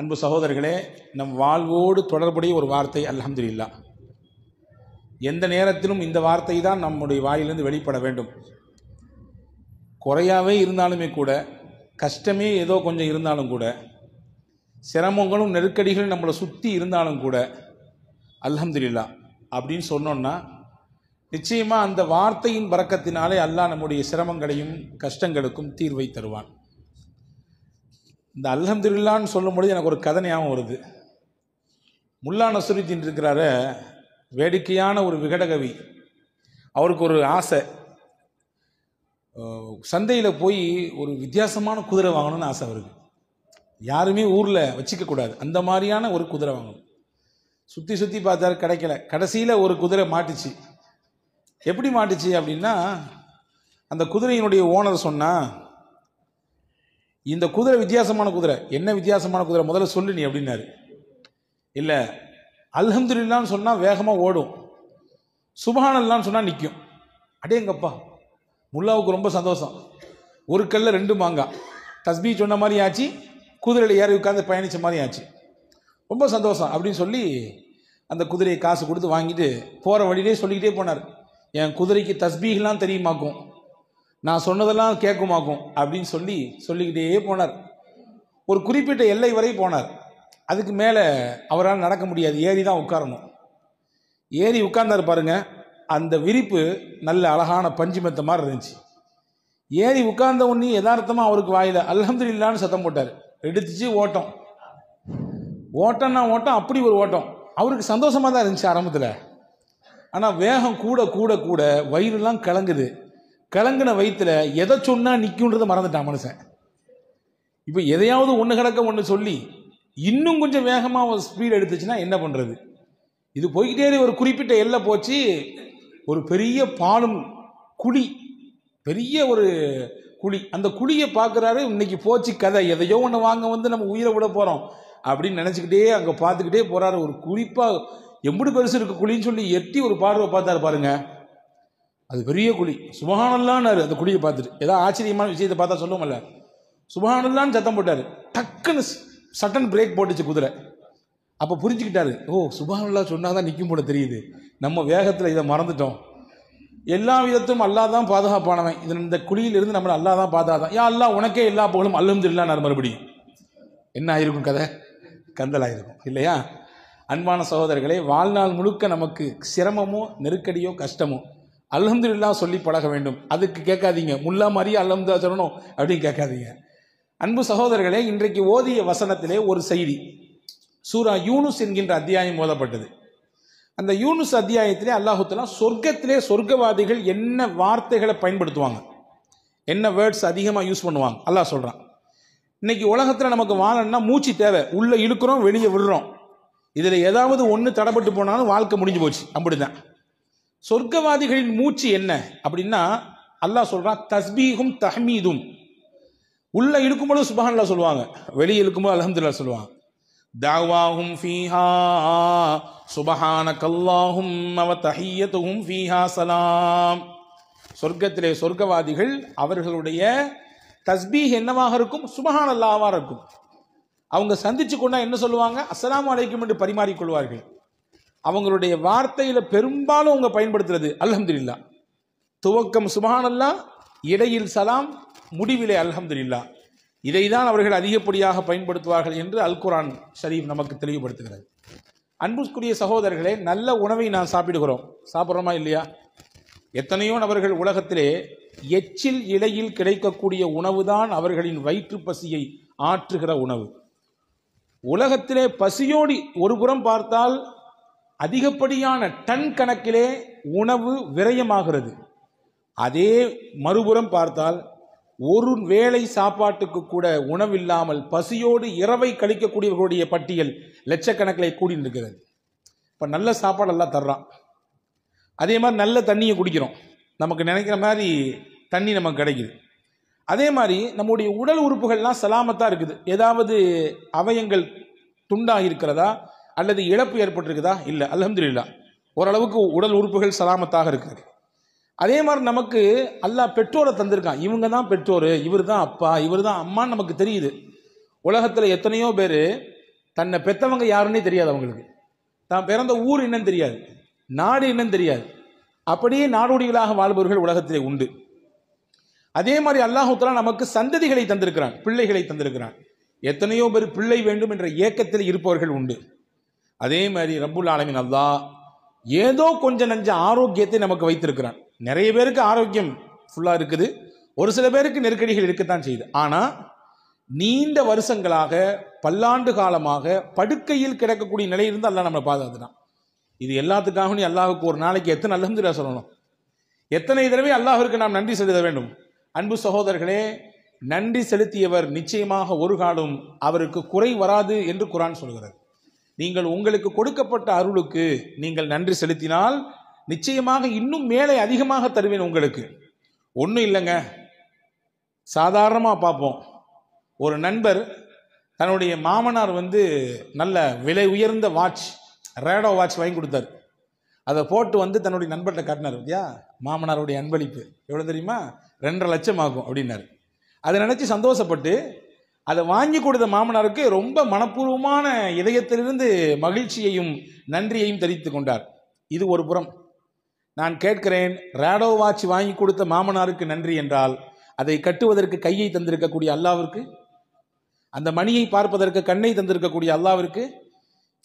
அன்பு சகோதரர்களே, நம் வாழ்வோடு தொடர்புடைய ஒரு வார்த்தை அல்ஹம்துலில்லாஹ். எந்த நேரத்திலும் இந்த வார்த்தை தான் நம்முடைய வாயிலிருந்து வெளிப்பட வேண்டும். குறையாவே இருந்தாலுமே கூட, கஷ்டமே ஏதோ கொஞ்சம் இருந்தாலும் கூட, சிரமங்களும் நெருக்கடிகளும் நம்மளை சுற்றி இருந்தாலும் கூட அல்ஹம்துலில்லாஹ் அப்படின்னு சொன்னோன்னா நிச்சயமாக அந்த வார்த்தையின் பரக்கத்தினாலே அல்லாஹ் நம்முடைய சிரமங்களையும் கஷ்டங்களுக்கும் தீர்வை தருவான். இந்த அல்ஹம்துலில்லாஹ்னு சொல்லும்பொழுது எனக்கு ஒரு கதை ஞாபகம் வருது. முல்லா நஸ்ருதீன் இருக்கிறார, வேடிக்கையான ஒரு விகடகவி. அவருக்கு ஒரு ஆசை, சந்தையில் போய் ஒரு வித்தியாசமான குதிரை வாங்கணும்னு ஆசை அவருக்கு. யாருமே ஊரில் வச்சுக்கக்கூடாது, அந்த மாதிரியான ஒரு குதிரை வாங்கணும். சுற்றி சுற்றி பார்த்தாரு, கிடைக்கல. கடைசியில் ஒரு குதிரை மாட்டுச்சு. எப்படி மாட்டுச்சு அப்படின்னா, அந்த குதிரையினுடைய ஓனர் சொன்னா, இந்த குதிரை வித்தியாசமான குதிரை. என்ன வித்தியாசமான குதிரை முதல்ல சொல்லு நீ அப்படின்னாரு. இல்லை, அல்ஹம்துலில்லாஹ்னு சொன்னால் வேகமாக ஓடும், சுப்ஹானல்லாஹ்னு சொன்னால் நிற்கும். அடேங்கப்பா, முல்லாவுக்கு ரொம்ப சந்தோஷம். ஒரு கல்ல ரெண்டு மாங்காய், தஸ்பீ சொன்ன மாதிரி ஆச்சு, குதிரையில் ஏறி உட்காந்து பயணித்த மாதிரி ஆச்சு. ரொம்ப சந்தோஷம் அப்படின்னு சொல்லி அந்த குதிரையை காசு கொடுத்து வாங்கிட்டு போகிற வழியிலே சொல்லிக்கிட்டே போனார், என் குதிரைக்கு தஸ்பீஹ்லாம் தெரியுமாக்கும், நான் சொன்னதெல்லாம் கேட்குமாக்கும் அப்படின்னு சொல்லிக்கிட்டே போனார். ஒரு குறிப்பிட்ட எல்லை வரை போனார். அதுக்கு மேலே அவரால் நடக்க முடியாது, ஏறி தான் உட்காரணும். ஏறி உட்கார்ந்தார் பாருங்க, அந்த விரிப்பு நல்ல அழகான பஞ்சு மெத்த மாதிரி இருந்துச்சு. ஏறி உட்கார்ந்த உடனே யதார்த்தமாக அவருக்கு வாயில அல்ஹம்துலில்லாஹ்னு சத்தம் போட்டார். எடுத்துச்சு ஓட்டம். ஓட்டம்னா ஓட்டம், அப்படி ஒரு ஓட்டம். அவருக்கு சந்தோஷமாக தான் இருந்துச்சு ஆரம்பத்தில். ஆனால் வேகம் கூட கூட கூட வயிறுலாம் கலங்குது. கலங்கின வயிற்றுல எதை சொன்னால் நிற்குன்றதை மறந்துட்டான் மனுஷன். இப்போ எதையாவது ஒன்று கிடக்க ஒன்று சொல்லி இன்னும் கொஞ்சம் வேகமாக ஒரு ஸ்பீட் எடுத்துச்சுன்னா என்ன பண்ணுறது? இது போய்கிட்டே ஒரு குறிப்பிட்ட எல்லை போச்சு. ஒரு பெரிய பாலும் குழி, பெரிய ஒரு குழி. அந்த குழியை பார்க்குறாரு. இன்னைக்கு போச்சு கதை, எதையோ ஒன்று வாங்க வந்து நம்ம உயிரை விட போகிறோம் அப்படின்னு நினச்சிக்கிட்டே அங்கே பார்த்துக்கிட்டே போகிறாரு. ஒரு குறிப்பாக எம்புடு பெருசு இருக்கு குழின்னு சொல்லி எட்டி ஒரு பார்வை பார்த்தாரு பாருங்க. அது பெரிய குழி. சுப்ஹானல்லாஹ்னாரு அந்த குழியை பார்த்துட்டு. ஏதாவது ஆச்சரியமான விஷயத்தை பார்த்தா சொல்லுவோம்ல, சுப்ஹானல்லாஹ்னு சத்தம் போட்டார். டக்குன்னு சட்டன் பிரேக் போட்டுச்சு குதிரை. அப்போ புரிஞ்சுக்கிட்டாரு, ஓ சுப்ஹானல்லாஹ் சொன்னால் தான் நிற்கும் போல தெரியுது, நம்ம வேகத்தில் இதை மறந்துட்டோம். எல்லா விதத்தும் அல்லாஹ் தான் பாதுகாப்பானவன். இந்த குழியிலிருந்து நம்மளை அல்லாஹ் தான் பாதுகாத்தான். யா அல்லாஹ் உனக்கே எல்லா புகழும் அல்ஹம்துலில்லாஹ்னாரு. மறுபடியும் என்ன ஆயிருக்கும் கதை? கந்தலாயிருக்கும் இல்லையா? அன்பான சகோதரர்களே, வாழ்நாள் முழுக்க நமக்கு சிரமமோ நெருக்கடியோ கஷ்டமோ அல்ஹம்துலில்லாஹ் சொல்லி பழக வேண்டும். அதுக்கு கேட்காதீங்க முல்லா மாதிரி அல்ஹம்துலில்லாஹ் சொல்லணும் அப்படின்னு கேட்காதீங்க. அன்பு சகோதரர்களே, இன்றைக்கு ஓதிய வசனத்திலே ஒரு செய்தி. சூரா யூனுஸ் என்கின்ற அத்தியாயம் ஓதப்பட்டது. அந்த யூனுஸ் அத்தியாயத்திலே அல்லாஹு தஆலா சொர்க்கத்திலே சொர்க்கவாதிகள் என்ன வார்த்தைகளை பயன்படுத்துவாங்க, என்ன வேர்ட்ஸ் அதிகமாக யூஸ் பண்ணுவாங்க அல்லாஹ் சொல்றான். இன்னைக்கு உலகத்தில் நமக்கு வாழணும்னா மூச்சு தேவை. உள்ள இழுக்கிறோம், வெளியே விடுறோம். இதில் ஏதாவது ஒன்று தடைப்பட்டு போனாலும் வாழ்க்கை முடிஞ்சு போச்சு. அப்படிதான் சொர்க்கவாதிகளின் மூச்சு என்ன அப்படின்னா, அல்லாஹ் சொல்றான் தஸ்பீஹும் தஹ்மீதும். உள்ள இழுக்கும்போது சுப்ஹானல்லாஹ் சொல்லுவாங்க, வெளியே இழுக்கும்போது அல்ஹம்துலில்லாஹ் சொல்லுவாங்க. தஅவாஹும் ஃபீஹா சுப்ஹானக்கல்லாஹும்ம வ தஹிய்யத்துஹும் ஃபீஹா ஸலாம். சொர்க்கத்திலே சொர்க்கவாதிகள் அவர்களுடைய தஸ்பீஹ் என்னவாக இருக்கும்? சுப்ஹானல்லாஹ்வாக இருக்கும். அவங்க சந்திச்சு கொண்டா என்ன சொல்லுவாங்க? அஸ்ஸலாமு அலைக்கும் என்று பரிமாறிக்கொள்வார்கள். அவங்களுடைய வார்த்தையில பெரும்பாலும் அவங்க பயன்படுத்துறது அல்ஹம்துலில்லாஹ். துவக்கம் சுப்ஹானல்லாஹ், இடையில் சலாம், முடிவிலே அல்ஹம்துலில்லாஹ். இதை தான் அவர்கள் அதிகப்படியாக பயன்படுத்துவார்கள் என்று அல் குர்ஆன் ஷரீஃப் நமக்கு தெளிவுபடுத்துகிறது. அன்புக்குரிய சகோதரர்களே, நல்ல உணவை நாம் சாப்பிடுறோமா இல்லையா? எத்தனையோ நபர்கள் உலகத்திலே எச்சில் இலையில் கிடைக்கக்கூடிய உணவு தான் அவர்களின் வயிற்று பசியை ஆற்றுகிற உணவு. உலகத்திலே பசியோடி ஒரு புறம் பார்த்தால் அதிகப்படியான டன் கணக்கிலே உணவு விரயமாகிறது. அதே மறுபுறம் பார்த்தால் ஒரு வேளை சாப்பாட்டுக்கு கூட உணவில்லாமல் பசியோடு இரவை கழிக்கக்கூடியவர்களுடைய பட்டியல் லட்சக்கணக்கில் கூடி இருக்கிறது. இப்போ நல்ல சாப்பாடு எல்லாம் தர்றான், அதே மாதிரி நல்ல தண்ணியை குடிக்கிறோம், நமக்கு நினைக்கிற மாதிரி தண்ணி நமக்கு கிடைக்குது. அதே மாதிரி நம்முடைய உடல் உறுப்புகள்லாம் சலாமத்தாக இருக்குது. ஏதாவது அவயங்கள் துண்டாக இருக்கிறதா அல்லது இழப்பு ஏற்பட்டிருக்குதா? இல்லை, அல்ஹம்துலில்லாஹ் ஓரளவுக்கு உடல் உறுப்புகள் சலாமத்தாக இருக்குது. அதே மாதிரி நமக்கு அல்லாஹ் பெற்றோரை தந்திருக்கான். இவங்க தான் பெற்றோர், இவர் தான் அப்பா, இவர் தான் அம்மான்னு நமக்கு தெரியுது. உலகத்தில் எத்தனையோ பேர் தன்னை பெத்தவங்க யாருன்னே தெரியாது அவங்களுக்கு. தான் பிறந்த ஊர் என்னன்னு தெரியாது, நாடு என்னன்னு தெரியாது. அப்படியே நாடோடிகளாக வாழ்பவர்கள் உலகத்திலே உண்டு. அதே மாதிரி அல்லாஹ் தஆலா நமக்கு சந்ததிகளை தந்திருக்கிறான், பிள்ளைகளை தந்திருக்கிறான். எத்தனையோ பேர் பிள்ளை வேண்டும் என்ற ஏக்கத்தில் இருப்பவர்கள் உண்டு. அதே மாதிரி ரப்புல் ஆலமீன் அல்லாஹ் ஏதோ கொஞ்சம் நஞ்ச ஆரோக்கியத்தை நமக்கு வைத்திருக்கிறான். நிறைய பேருக்கு ஆரோக்கியம் ஃபுல்லாக இருக்குது, ஒரு சில பேருக்கு நெருக்கடிகள் இருக்கத்தான் செய்யுது. ஆனால் நீண்ட வருஷங்களாக பல்லாண்டு காலமாக படுக்கையில் கிடக்கக்கூடிய நிலையிலிருந்து அல்லாஹ் நம்மளை பாதுகாத்துட்டான். இது எல்லாத்துக்காகவும் நீ அல்லாஹுக்கு ஒரு நாளைக்கு எத்தனை அல்ஹம்துலில்லாஹ் சொல்லணும், எத்தனை தடவை அல்லாஹ்விற்கு நாம் நன்றி செலுத்த வேண்டும். அன்பு சகோதரர்களே, நன்றி செலுத்தியவர் நிச்சயமாக ஒரு காலம் அவருக்கு குறை வராது என்று குர்ஆன் சொல்கிறது. நீங்கள் உங்களுக்கு கொடுக்கப்பட்ட அருளுக்கு நீங்கள் நன்றி செலுத்தினால் நிச்சயமாக இன்னும் மேலே அதிகமாக தருவேன் உங்களுக்கு. ஒன்றும் இல்லைங்க, சாதாரணமாக பார்ப்போம். ஒரு நண்பர் தன்னுடைய மாமனார் நல்ல விலை உயர்ந்த வாட்ச், ரேடோ வாட்ச் வாங்கி கொடுத்தார். அதை போட்டு தன்னுடைய நண்பர்கிட்ட காட்டினார். இல்லையா, மாமனாருடைய அன்பளிப்பு எவ்வளோ தெரியுமா, 2.5 லட்சம் ஆகும் அப்படின்னாரு. அதை நினச்சி சந்தோஷப்பட்டு அதை வாங்கி கொடுத்த மாமனாருக்கு ரொம்ப மனப்பூர்வமான இதயத்திலிருந்து மகிழ்ச்சியையும் நன்றியையும் தெரிவித்து கொண்டார். இது ஒரு புறம். நான் கேட்கிறேன், ரேடோ வாட்ச் வாங்கி கொடுத்த மாமனாருக்கு நன்றி என்றால் அதை கட்டுவதற்கு கையை தந்திருக்கக்கூடிய அல்லாஹ்விற்கு, அந்த மணியை பார்ப்பதற்கு கண்ணை தந்திருக்கக்கூடிய அல்லாஹ்விற்கு,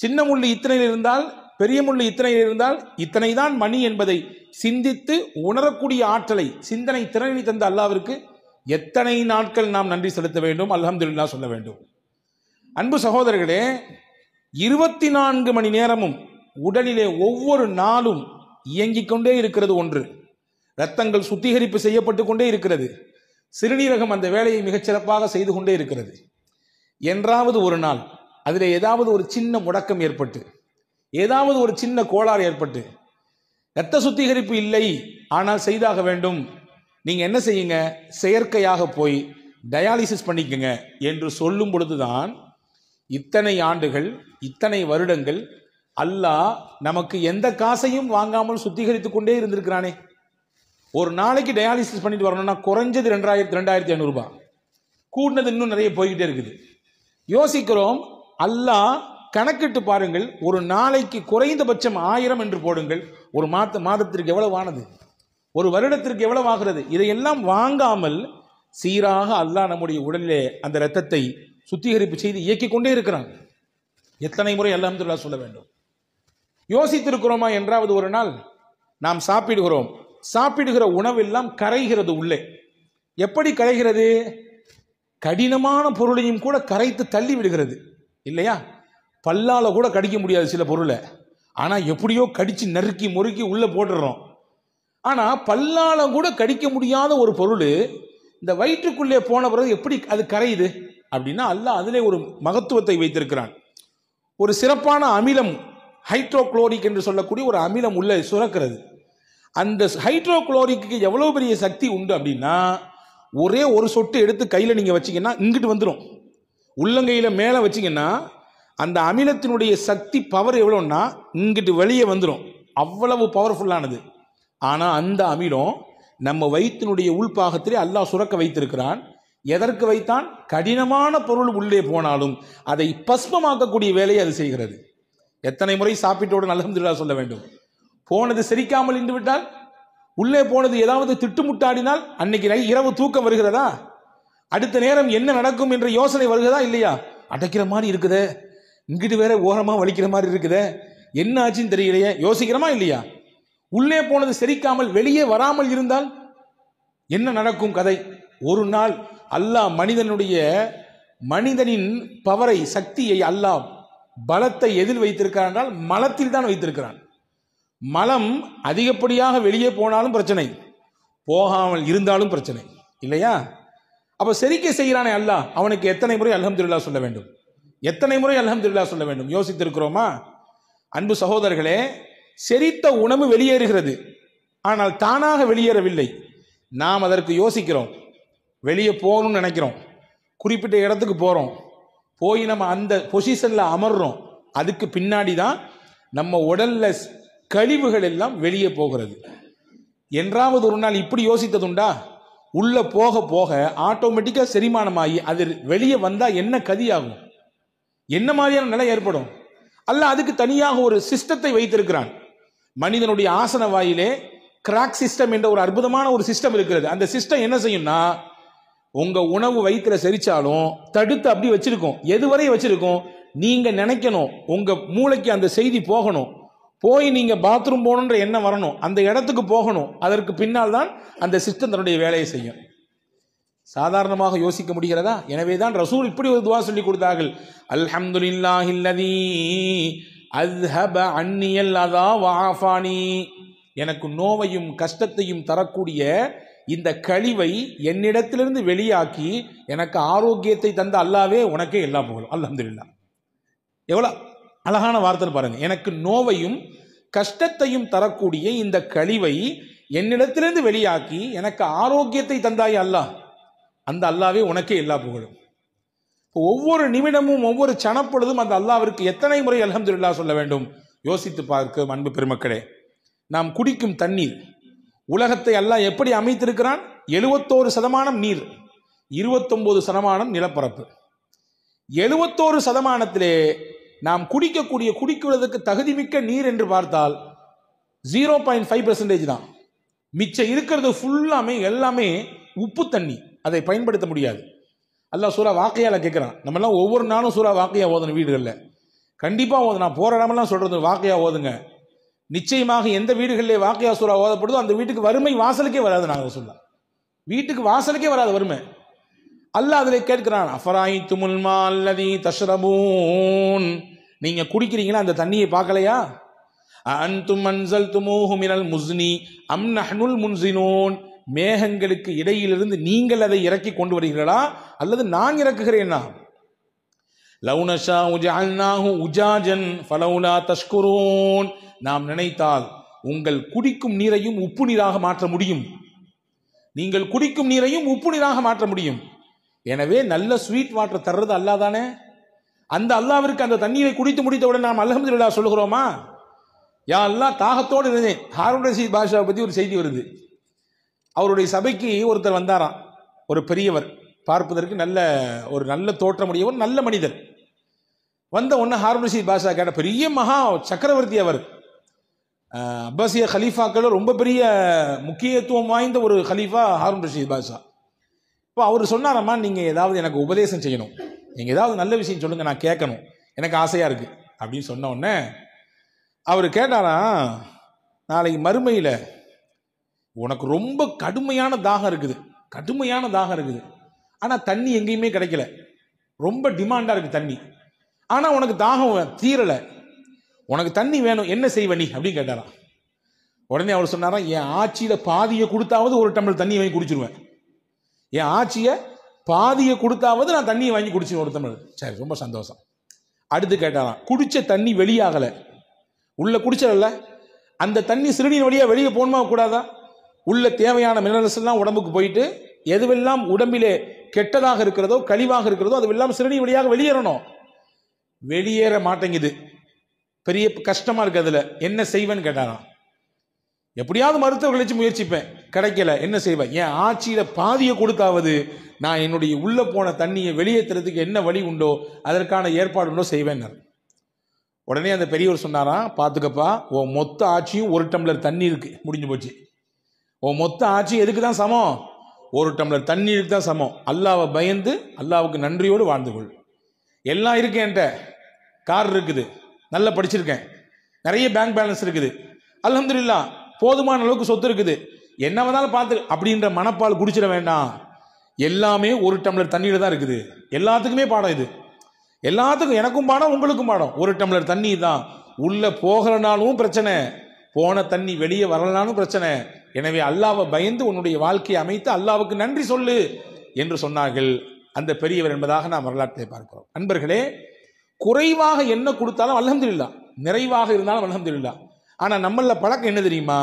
சின்ன முள்ளு இத்தனையில் இருந்தால் பெரிய முள்ளு இத்தனையில் இருந்தால் இத்தனை தான் மணி என்பதை சிந்தித்து உணரக்கூடிய ஆற்றலை, சிந்தனை திறனை தந்த அல்லாஹ்விற்கு எத்தனை நாட்கள் நாம் நன்றி செலுத்த வேண்டும், அல்ஹம்துலில்லாஹ் சொல்ல வேண்டும். அன்பு சகோதரர்களே, 24 மணி நேரமும் உடலிலே ஒவ்வொரு நாளும் இயங்கிக் கொண்டே இருக்கிறது ஒன்று. இரத்தங்கள் சுத்திகரிப்பு செய்யப்பட்டு கொண்டே இருக்கிறது. சிறுநீரகம் அந்த வேலையை மிகச்சிறப்பாக செய்து கொண்டே இருக்கிறது. என்றாவது ஒரு நாள் அதில் ஏதாவது ஒரு சின்ன முடக்கம் ஏற்பட்டு, ஏதாவது ஒரு சின்ன கோளாறு ஏற்பட்டு, இரத்த சுத்திகரிப்பு இல்லை ஆனால் செய்தாக வேண்டும், நீங்க என்ன செய்யுங்க, செயற்கையாக போய் டயாலிசிஸ் பண்ணிக்கங்க என்று சொல்லும் பொழுதுதான் இத்தனை ஆண்டுகள், இத்தனை வருடங்கள் அல்லாஹ் நமக்கு எந்த காசையும் வாங்காமல் சுத்திகரித்து கொண்டே இருந்திருக்கிறானே. ஒரு நாளைக்கு டயாலிசிஸ் பண்ணிட்டு வரணும்னா குறைஞ்சது 2500 ரூபாய், கூடினது இன்னும் நிறைய போய்கிட்டே இருக்குது. யோசிக்கிறோம், அல்லாஹ் கணக்கிட்டு பாருங்கள், ஒரு நாளைக்கு குறைந்தபட்சம் 1000 என்று போடுங்கள், ஒரு மாதத்திற்கு எவ்வளவு ஆனது, ஒரு வருடத்திற்கு எவ்வளவு ஆகிறது. இதையெல்லாம் வாங்காமல் சீராக அல்லாஹ் நம்முடைய உடலிலே அந்த இரத்தத்தை சுத்திகரிப்பு செய்து இயக்கிக் கொண்டே இருக்கிறான். எத்தனை முறை அல்ஹம்துலில்லாஹ் சொல்ல வேண்டும். யோசித்திருக்கிறோமா? என்றாவது ஒரு நாள் நாம் சாப்பிடுகிறோம், சாப்பிடுகிற உணவெல்லாம் கரைகிறது உள்ளே. எப்படி கரைகிறது? கடினமான பொருளையும் கூட கரைத்து தள்ளி விடுகிறது இல்லையா? பல்லால கூட கடிக்க முடியாது சில பொருளை, ஆனா எப்படியோ கடிச்சு நறுக்கி முறுக்கி உள்ள போட்டுறோம். ஆனா பல்லால கூட கடிக்க முடியாத ஒரு பொருள் இந்த வயிற்றுக்குள்ளே போன பிறகு எப்படி அது கரையுது அப்படின்னா, அல்லாஹ் அதிலே ஒரு மகத்துவத்தை வைத்திருக்கிறான். ஒரு சிறப்பான அமிலம், ஹைட்ரோகுளோரிக் என்று சொல்லக்கூடிய ஒரு அமிலம் உள்ள சுரக்கிறது. அந்த ஹைட்ரோகுளோரிக்கு எவ்வளவு பெரிய சக்தி உண்டு அப்படின்னா, ஒரே ஒரு சொட்டு எடுத்து கையில் நீங்கள் வச்சிங்கன்னா இங்கிட்டு வந்துடும். உள்ளங்கையில் மேலே வச்சிங்கன்னா அந்த அமிலத்தினுடைய சக்தி பவர் எவ்வளோன்னா இங்கிட்டு வெளியே வந்துடும். அவ்வளவு பவர்ஃபுல்லானது. ஆனால் அந்த அமிலம் நம்ம வயிற்றினுடைய உள்பாகத்திலே அல்லாஹ் சுரக்க வைத்திருக்கிறான். எதற்கு வைத்தான்? கடினமான பொருள் உள்ளே போனாலும் அதை பஸ்மமாக்கக்கூடிய வேலையை அது செய்கிறது. எத்தனை முறை சாப்பிட்டோடு அல்ஹம்துலில்லாஹ் சொல்ல வேண்டும். போனது செரிக்காமல் இருந்து விட்டால், உள்ளே போனது ஏதாவது திட்டுமுட்டாடினால் அன்னைக்கு இரவு தூக்கம் வருகிறதா? அடுத்த நேரம் என்ன நடக்கும் என்ற யோசனை வருகிறதா இல்லையா? அடைக்கிற மாதிரி இருக்குதே, இங்கிட்டு வேற ஓரமா வலிக்கிற மாதிரி இருக்குதே, என்ன ஆச்சுன்னு தெரியலையே, யோசிக்கிறோமா இல்லையா? உள்ளே போனது செரிக்காமல் வெளியே வராமல் இருந்தால் என்ன நடக்கும் கதை? ஒரு நாள் அல்லாஹ் மனிதனின் பவரை, சக்தியை, அல்லாஹ் பலத்தை எதில் வைத்திருக்கிறான் என்றால் மலத்தில் தான் வைத்திருக்கிறான். மலம் அதிகப்படியாக வெளியே போனாலும் பிரச்சனை, போகாமல் இருந்தாலும் பிரச்சனை இல்லையா? அப்ப செரிக்க செய்கிறானே அல்லாஹ், அவனுக்கு எத்தனை முறை அல்ஹம்துலில்லாஹ் சொல்ல வேண்டும், எத்தனை முறை அல்ஹம்துலில்லாஹ் சொல்ல வேண்டும்? யோசித்திருக்கிறோமா? அன்பு சகோதரர்களே, செரித்த உணவு வெளியேறுகிறது, ஆனால் தானாக வெளியேறவில்லை. நாம் அதற்கு யோசிக்கிறோம், வெளியே போகணும்னு நினைக்கிறோம், குறிப்பிட்ட இடத்துக்கு போகிறோம், போய் நம்ம அந்த பொசிஷனில் அமர்றோம். அதுக்கு பின்னாடி தான் நம்ம உடல்ல கழிவுகள் எல்லாம் வெளியே போகிறது. என்றாவது ஒரு நாள் இப்படி யோசித்ததுண்டா? உள்ள போக போக ஆட்டோமேட்டிக்காக செரிமானமாகி அது வெளியே வந்தால் என்ன கதியாகும்? என்ன மாதிரியான நிலை ஏற்படும்? அல்லாஹ் அதுக்கு தனியாக ஒரு சிஸ்டத்தை வைத்திருக்கிறான். மனிதனுடைய ஆசன வாயிலே கிராக் சிஸ்டம் என்ற ஒரு அற்புதமான ஒரு சிஸ்டம் இருக்கிறது. அந்த சிஸ்டம் என்ன செய்யும்னா, உங்க உணவு வயிற்றுல செரிச்சாலும் தடுத்து அப்படி வச்சிருக்கோம். எதுவரை வச்சிருக்கோம்? நீங்க நினைக்கணும், உங்க மூளைக்கு அந்த செய்தி போகணும், போய் நீங்க பாத்ரூம் போகணுன்ற எண்ணம் வரணும், அந்த இடத்துக்கு போகணும். அதற்கு பின்னால் தான் அந்த சிஸ்டம் தன்னுடைய வேலையை செய்யும். சாதாரணமாக யோசிக்க முடிகிறதா? எனவேதான் ரசூல் இப்படி ஒரு துவா சொல்லி கொடுத்தார்கள். அல்ஹம்துலில்லாஹில்லதீ அஸ்ஹப அன்னியல் அதா வஆஃபானி. எனக்கு நோவையும் கஷ்டத்தையும் தரக்கூடிய இந்த கழிவை என்னிடத்திலிருந்து வெளியாக்கி எனக்கு ஆரோக்கியத்தை தந்த அல்லாவே உனக்கே எல்லா புகழும். அல்ஹம்துலில்லாஹ். எவ்வளோ அழகான வார்த்தை பாருங்க. எனக்கு நோவையும் கஷ்டத்தையும் தரக்கூடிய இந்த கழிவை என்னிடத்திலிருந்து வெளியாக்கி எனக்கு ஆரோக்கியத்தை தந்தாய் அல்லாஹ், அந்த அல்லாவே உனக்கே எல்லா புகழும். ஒவ்வொரு நிமிடமும் ஒவ்வொரு சனப்பொழுதும் அந்த அல்லாவிற்கு எத்தனை முறை அல்ஹம்துலில்லாஹ் சொல்ல வேண்டும்? யோசித்து பார்க்க அன்பு பெருமக்களே. நாம் குடிக்கும் தண்ணீர், உலகத்தை அல்லாஹ் எப்படி அமைத்திருக்கிறான்? 71% நீர், 29% நிலப்பரப்பு. 71%-லே நாம் குடிக்குவதற்கு தகுதிமிக்க நீர் என்று பார்த்தால் 0.5% தான். மிச்சம் இருக்கிறது ஃபுல்லாமே எல்லாமே உப்பு தண்ணி, அதை பயன்படுத்த முடியாது. அல்லாஹ் சூரா வாக்கையால கேட்குறான். நம்மெல்லாம் ஒவ்வொரு நாளும் சூரா வாக்கையா ஓதணும் வீடுகளில், கண்டிப்பாக ஓது. நான் போகிற இடமெல்லாம் சொல்கிறது வாக்கையா ஓதுங்க. நிச்சயமாக எந்த வீடுகளிலே வாக்கையா சூரா ஓதப்படுதோ அந்த வீட்டுக்கு வறுமை வாசலுக்கே வராது. நாங்கள் சொல்ல வீட்டுக்கு வாசலுக்கே வராது வறுமை. அல்லாஹ் அதில் கேட்கிறான், அஃபராயித்துமுல் மா அல்லதீ தஷ்ரபூன். நீங்க குடிக்கிறீங்களா அந்த தண்ணியை பார்க்கலையா? அன்தும் அன்ஸல்துமூஹு மினல் முஸ்னி அம் நஹ்னுல் முன்ஸினூன். மேகங்களுக்கு இடையிலிருந்து நீங்கள் அதை இறக்கி கொண்டு வருகிறீர்களா அல்லது நான் இறக்குகிறேனா? லவ் நஷாஉ ஜஅல்நாஹு உஜாஜன் ஃபலௌலா தஷ்குரூன். நாம் நினைத்தால் உங்கள் குடிக்கும் நீரையும் உப்பு நீராக மாற்ற முடியும். நீங்கள் குடிக்கும் நீரையும் உப்பு நீராக மாற்ற முடியும். எனவே நல்ல ஸ்வீட் வாட்டர் தர்றது அல்லாஹ் தானே. அந்த அல்லாஹ்விற்கு அந்த தண்ணீரை குடித்து முடித்தவுடன் நாம் அல்ஹம்துலில்லாஹ் சொல்கிறோமா? யா அல்லாஹ், தாகத்தோடு இருந்தேன். ஹாரூன் ரஷீத் பாஷாவை பற்றி ஒரு செய்தி வருது. அவருடைய சபைக்கு ஒருத்தர் வந்தாராம், ஒரு பெரியவர், பார்ப்பதற்கு நல்ல தோற்றமுடையவர், நல்ல மனிதர். வந்த உடனே ஹாரூன் ரஷீத் பாஷா கேட்ட, பெரிய மகா சக்கரவர்த்தி அவர், அப்பாசிய ஹலீஃபாக்கள் ரொம்ப பெரிய முக்கியத்துவம் வாய்ந்த ஒரு ஹலீஃபா ஹாரூன் ரஷீத் பாஷா. இப்போ அவர் சொன்னாரம்மா, நீங்கள் ஏதாவது எனக்கு உபதேசம் செய்யணும், நீங்கள் ஏதாவது நல்ல விஷயம் சொல்லுங்கள், நான் கேட்கணும், எனக்கு ஆசையாக இருக்குது அப்படின்னு சொன்ன உடனே அவர் கேட்டாராம், நாளைக்கு மறுமையில் உனக்கு ரொம்ப கடுமையான தாகம் இருக்குது, ஆனால் தண்ணி எங்கேயுமே கிடைக்கல, ரொம்ப டிமாண்டாக இருக்குது தண்ணி, ஆனால் உனக்கு தாகம் தீரலை, உனக்கு தண்ணி வேணும், என்ன செய்வ நீ அப்படின்னு கேட்டாராம். உடனே அவர் சொன்னாராம், என் ஆட்சியில் பாதியை கொடுத்தாவது ஒரு டம்ளர் தண்ணி வாங்கி குடிச்சிருவேன், என் ஆட்சியை பாதியை கொடுத்தாவது நான் தண்ணியை வாங்கி குடிச்சிருவேன் ஒரு டம்ளர். சரி, ரொம்ப சந்தோஷம். அடுத்து கேட்டாராம், குடிச்ச தண்ணி வெளியாகலை, உள்ள குடிச்சதில்ல, அந்த தண்ணி சிறுநீர் வழியாக வெளியே போகணுமா கூடாதா? உள்ள தேவையான மினரல்ஸ் எல்லாம் உடம்புக்கு போயிட்டு எதுவெல்லாம் உடம்பிலே கெட்டதாக இருக்கிறதோ கழிவாக இருக்கிறதோ அதுவெல்லாம் சிறுநீர் வழியாக வெளியேறணும், வெளியேற மாட்டேங்குது, பெரிய கஷ்டமா இருக்கு, அதுல என்ன செய்வேன்னு கேட்டாராம். எப்படியாவது மருத்துவர்கள் வச்சு முயற்சிப்பேன், கிடைக்கல, என்ன செய்வேன்? என் ஆட்சியில பாதியை கொடுத்தாவது நான் என்னுடைய உள்ள போன தண்ணியை வெளியேற்றுறதுக்கு என்ன வழி உண்டோ அதற்கான ஏற்பாடு உண்டோ செய்வேன். உடனே அந்த பெரியவர் சொன்னாராம், பார்த்துக்கப்பா, உன் மொத்த ஆட்சியும் ஒரு டம்ளர் தண்ணி இருக்கு, முடிஞ்சு போச்சு. உன் மொத்த ஆட்சி எதுக்கு தான் சமம்? ஒரு டம்ளர் தண்ணீருக்கு தான் சமம். அல்லாவை பயந்து அல்லாவுக்கு நன்றியோடு வாழ்ந்து கொள். எல்லாம் இருக்கு, என்கிட்ட கார் இருக்குது, நல்லா படிச்சிருக்கேன், நிறைய பேங்க் பேலன்ஸ் இருக்குது, அல்ஹம்துலில்லாஹ் போதுமான அளவுக்கு சொத்து இருக்குது, என்ன வேணாலும் பார்த்து அப்படின்ற மனப்பால் குடிச்சிட வேண்டாம். எல்லாமே ஒரு டம்ளர் தண்ணீர் தான் இருக்குது. எல்லாத்துக்குமே பாடம் இது, எல்லாத்துக்கும், எனக்கும் பாடம் உங்களுக்கும் பாடம். ஒரு டம்ளர் தண்ணி தான், உள்ள போகிறனாலும் பிரச்சனை, போன தண்ணி வெளியே வரலனாலும் பிரச்சனை. எனவே அல்லாவை பயந்து உன்னுடைய வாழ்க்கையை அமைத்து அல்லாவுக்கு நன்றி சொல்லு என்று சொன்னார்கள் அந்த பெரியவர் என்பதாக நாம் வரலாற்றை பார்க்கிறோம். அன்பர்களே, குறைவாக என்ன கொடுத்தாலும் அல்ஹம்துலில்லாஹ், நிறைவாக இருந்தாலும் அல்ஹம்துலில்லாஹ். ஆனால் நம்மள பழக்கம் என்ன தெரியுமா?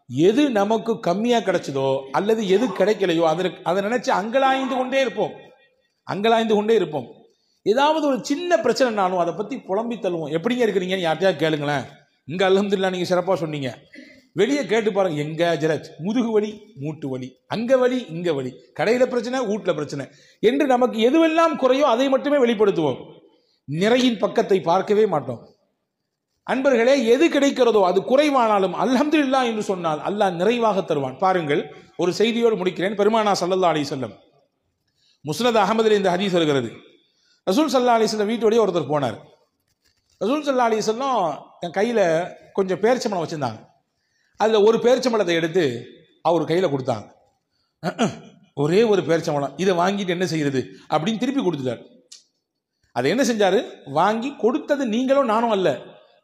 எது நமக்கு கம்மியாக கிடைச்சதோ அல்லது எது கிடைக்கலையோ அதை நினைச்சு அங்கலாய்ந்து கொண்டே இருப்போம். ஏதாவது ஒரு சின்ன பிரச்சனைனாலும் அதை பற்றி புலம்பி தள்ளுவோம். எப்படிங்க இருக்கிறீங்கன்னு யார்ட்டையா கேளுங்களேன். இங்கே அல்ஹம்துலில்லாஹ் நீங்கள் சிறப்பாக சொன்னீங்க, வெளியே கேட்டு பாருங்க, எங்க ஜரத், முதுகு வலி, மூட்டு வலி, அங்க வலி, இங்க வலி, கடையில பிரச்சனை, வீட்டில் பிரச்சனை என்று நமக்கு எதுவெல்லாம் குறையோ அதை மட்டுமே வெளிப்படுத்துவோம். நிறையின் பக்கத்தை பார்க்கவே மாட்டோம். அன்பர்களே, எது கிடைக்கிறதோ அது குறைவானாலும் அல்ஹம்துலில்லாஹ் என்று சொன்னால் அல்லாஹ் நிறைவாக தருவான். பாருங்கள், ஒரு செய்தியோடு முடிக்கிறேன். பெருமானா ஸல்லல்லாஹு அலைஹி வஸல்லம் முஸ்னத் அஹமதில் இந்த ஹதீஸ் வருகிறது. ரசூல் ஸல்லல்லாஹு அலைஹி வஸல்லம் வீட்டோடய ஒருத்தர் போனார். ரசூல் ஸல்லல்லாஹு அலைஹி வஸல்லம் என் கையில் கொஞ்சம் பேரிச்சம்பழம் வச்சுருந்தாங்க. அதில் ஒரு பேரிச்சம்பழத்தை எடுத்து அவர் கையில் கொடுத்தாங்க. ஒரே ஒரு பேரிச்சம்பழம், இதை வாங்கிட்டு என்ன செய்யறது அப்படின்னு திருப்பி கொடுத்துட்டார். அதை என்ன செஞ்சாரு? வாங்கி கொடுத்தது நீங்களும் நானும் அல்ல,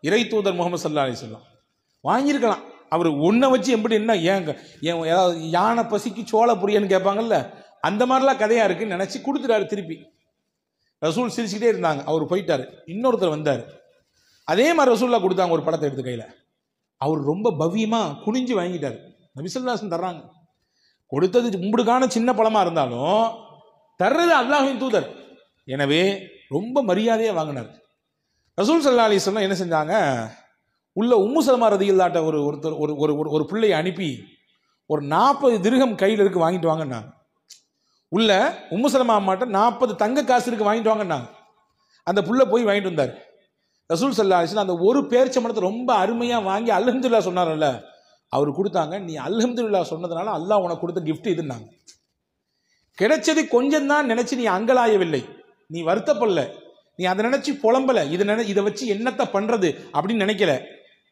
இறை தூதர் முகமது ஸல்லல்லாஹு அலைஹி வஸல்லம். வாங்கியிருக்கலாம். அவர் ஒன்றை வச்சு எப்படி என்ன ஏங்க ஏதாவது யானை பசிக்கு சோள புரியன்னு கேட்பாங்கல்ல, அந்த மாதிரிலாம் கதையாக இருக்குன்னு நினச்சி கொடுத்துட்டாரு திருப்பி. ரசூல் சிரிச்சுக்கிட்டே இருந்தாங்க. அவர் போயிட்டார். இன்னொருத்தர் வந்தார். அதே மாதிரி ரசூல்லா கொடுத்தாங்க ஒரு பழத்தை எடுத்து கையில். அவர் ரொம்ப பவ்யமாக குனிஞ்சு வாங்கிட்டார். நபி ஸல்லல்லாஹு அலைஹி வஸல்லம் தர்றாங்க. கொடுத்தது உங்களுக்கான சின்ன பழமாக இருந்தாலும் தர்றது அல்லாஹ்வின் தூதர். எனவே ரொம்ப மரியாதையாக வாங்கினார். ரசூல் ஸல்லல்லாஹு அலைஹி வஸல்லம் என்ன செஞ்சாங்க? உள்ள உம்மு சலமா ரதியல்லாஹு ஒரு பிள்ளையை அனுப்பி ஒரு 40 திர்ஹம் கையில் இருக்கு வாங்கிட்டு வாங்கினாங்க. உள்ள உம்மு சலமா அம்மாட்ட 40 தங்க காசு இருக்கு வாங்கிட்டு வாங்கினாங்க. அந்த புள்ள போய் வாங்கிட்டு வந்தார். ரசூல் ஸல்லல்லாஹு அலைஹி வஸல்லம் அந்த ஒரு பேரிச்சம்பழத்தை ரொம்ப அருமையாக வாங்கி அல்ஹம்துலில்லாஹ் சொன்னார்ல, அவர் கொடுத்தாங்க. நீ அல்ஹம்துலில்லாஹ் சொன்னதுனால அல்லாஹ் உனக்கு கொடுத்த கிஃப்ட் இதுன்னாங்க. கிடைச்சது கொஞ்சம் தான் நினைச்சு நீ அங்கலாயவில்லை, நீ வருத்தப்படல, நீ அதை நினைச்சு புலம்பல, இதை வச்சு என்னத்தை பண்றது அப்படின்னு நினைக்கல.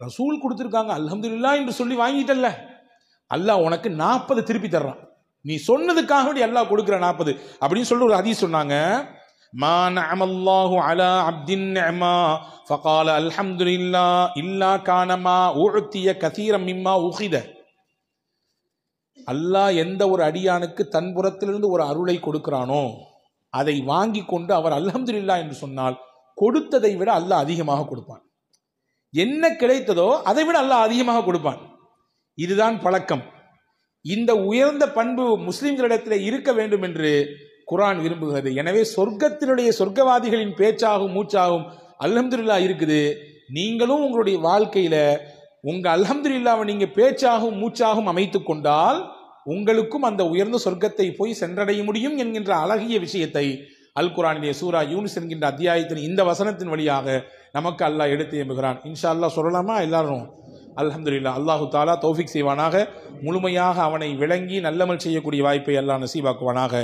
ரசூல் கொடுத்துருக்காங்க அல்ஹம்துலில்லாஹ் என்று சொல்லி வாங்கிட்டல்ல, அல்லாஹ் உனக்கு 40 திருப்பி தர்றான். நீ சொன்னதுக்காக வேண்டி அல்லாஹ் கொடுக்குற 40 அப்படின்னு சொல்லி ஒரு ஹதீஸ் சொன்னாங்க. மா நஅமல்லாஹு அலா அப்தின் நிஅமா ஃபகால அல்ஹம்துலில்லாஹ் இல்லா கானமா உஅதிய கதீரம் மிம்மா உகித. அல்லாஹ் எந்த ஒரு அடியானுக்கு தன் புறத்திலிருந்து ஒரு அருளை கொடுக்கிறானோ அதை வாங்கி கொண்டு அவர் அல்ஹம்துலில்லாஹ் என்று சொன்னால் கொடுத்ததை விட அல்லாஹ் அதிகமாக கொடுப்பான். என்ன கிடைத்ததோ அதை விட அல்லாஹ் அதிகமாக கொடுப்பான். இதுதான் பழக்கம். இந்த உயர்ந்த பண்பு முஸ்லிம்களிடத்தில் இருக்க வேண்டும் என்று குர்ஆன் விரும்புகிறது. எனவே சொர்க்கத்தினுடைய சொர்க்கவாதிகளின் பேச்சாகும் மூச்சாகும் அல்ஹம்துலில்லாஹ் இருக்குது. நீங்களும் உங்களுடைய வாழ்க்கையில உங்க அல்ஹம்துலில்லாஹ்வை நீங்க பேச்சாகும் மூச்சாகும் அமைத்து கொண்டால் உங்களுக்கும் அந்த உயர்ந்த சொர்க்கத்தை போய் சென்றடைய முடியும் என்கின்ற அழகிய விஷயத்தை அல் குர்ஆனிலே சூரா யூனுஸ் என்கின்ற அத்தியாயத்தின் இந்த வசனத்தின் வழியாக நமக்கு அல்லாஹ் எடுத்து எம்புகிறான். இன்ஷா அல்லாஹ் சொல்லலாமா? எல்லாரும் அல்ஹம்துலில்லாஹ். அல்லாஹு தாலா தௌஃபீக் செய்வானாக. முழுமையாக அவனை விளங்கி நல்லமல் செய்யக்கூடிய வாய்ப்பை அல்லாஹ் நசீபாக்குவானாக.